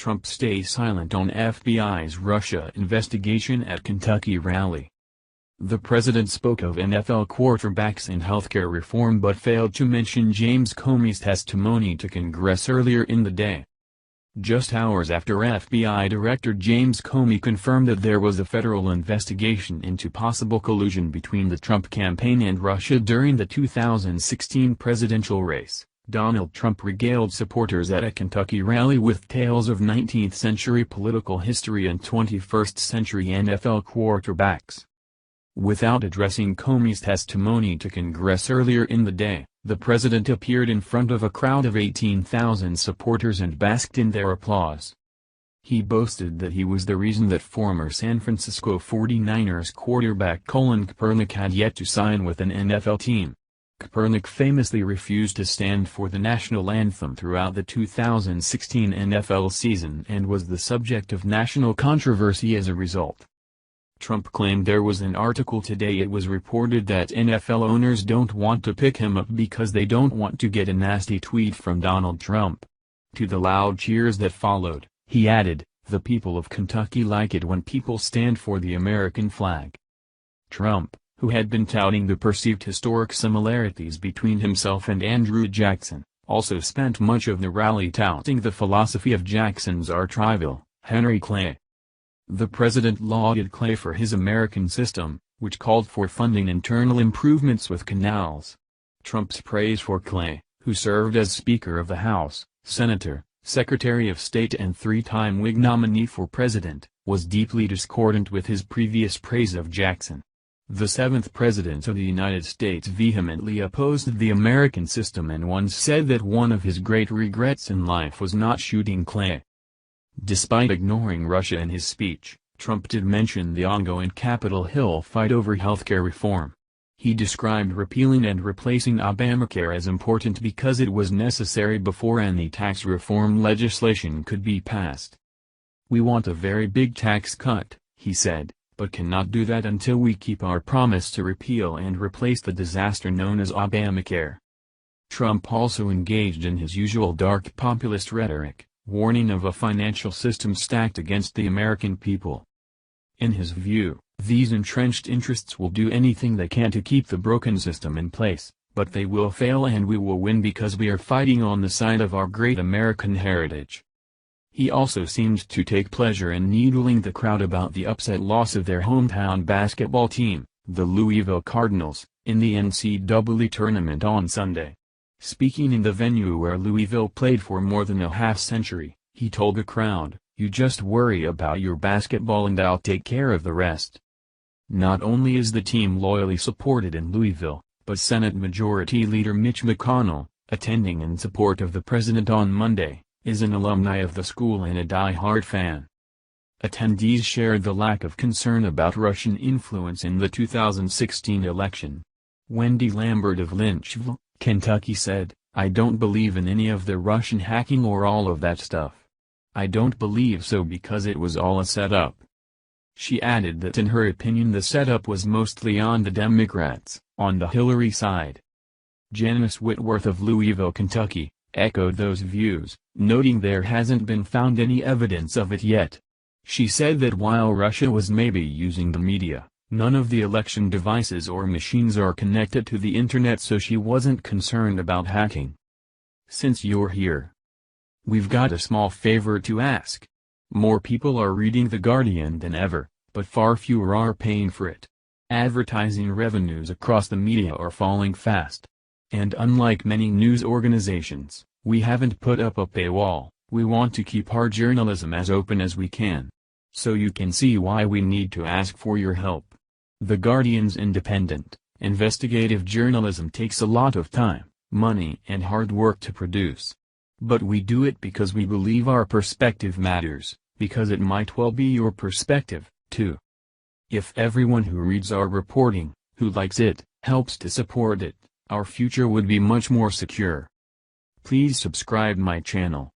Trump stays silent on FBI's Russia investigation at Kentucky rally. The president spoke of NFL quarterbacks and healthcare reform but failed to mention James Comey's testimony to Congress earlier in the day. Just hours after FBI Director James Comey confirmed that there was a federal investigation into possible collusion between the Trump campaign and Russia during the 2016 presidential race, Donald Trump regaled supporters at a Kentucky rally with tales of 19th-century political history and 21st-century NFL quarterbacks. Without addressing Comey's testimony to Congress earlier in the day, the president appeared in front of a crowd of 18,000 supporters and basked in their applause. He boasted that he was the reason that former San Francisco 49ers quarterback Colin Kaepernick had yet to sign with an NFL team. Kaepernick famously refused to stand for the national anthem throughout the 2016 NFL season and was the subject of national controversy as a result. Trump claimed there was an article today it was reported that NFL owners don't want to pick him up because they don't want to get a nasty tweet from Donald Trump. To the loud cheers that followed, he added, "The people of Kentucky like it when people stand for the American flag." Trump, who had been touting the perceived historic similarities between himself and Andrew Jackson, also spent much of the rally touting the philosophy of Jackson's arch-rival, Henry Clay. The president lauded Clay for his American system, which called for funding internal improvements with canals. Trump's praise for Clay, who served as Speaker of the House, Senator, Secretary of State and three-time Whig nominee for president, was deeply discordant with his previous praise of Jackson. The seventh president of the United States vehemently opposed the American system and once said that one of his great regrets in life was not shooting Clay. Despite ignoring Russia in his speech, Trump did mention the ongoing Capitol Hill fight over healthcare reform. He described repealing and replacing Obamacare as important because it was necessary before any tax reform legislation could be passed. "We want a very big tax cut," he said, "but cannot do that until we keep our promise to repeal and replace the disaster known as Obamacare." Trump also engaged in his usual dark populist rhetoric, warning of a financial system stacked against the American people. In his view, these entrenched interests will do anything they can to keep the broken system in place, but they will fail and we will win because we are fighting on the side of our great American heritage. He also seemed to take pleasure in needling the crowd about the upset loss of their hometown basketball team, the Louisville Cardinals, in the NCAA tournament on Sunday. Speaking in the venue where Louisville played for more than a half-century, he told the crowd, "You just worry about your basketball and I'll take care of the rest." Not only is the team loyally supported in Louisville, but Senate Majority Leader Mitch McConnell, attending in support of the president on Monday, is an alumni of the school and a die-hard fan. Attendees shared the lack of concern about Russian influence in the 2016 election. Wendy Lambert of Lynchville, Kentucky said, "I don't believe in any of the Russian hacking or all of that stuff. I don't believe so because it was all a setup." She added that in her opinion the setup was mostly on the Democrats, on the Hillary side. Janice Whitworth of Louisville, Kentucky, echoed those views, noting there hasn't been found any evidence of it yet. She said that while Russia was maybe using the media, none of the election devices or machines are connected to the internet, so she wasn't concerned about hacking. "Since you're here, we've got a small favor to ask. More people are reading The Guardian than ever, but far fewer are paying for it. Advertising revenues across the media are falling fast. And unlike many news organizations, we haven't put up a paywall. We want to keep our journalism as open as we can. So you can see why we need to ask for your help. The Guardian's independent, investigative journalism takes a lot of time, money and hard work to produce. But we do it because we believe our perspective matters, because it might well be your perspective, too. If everyone who reads our reporting, who likes it, helps to support it, our future would be much more secure. Please subscribe my channel.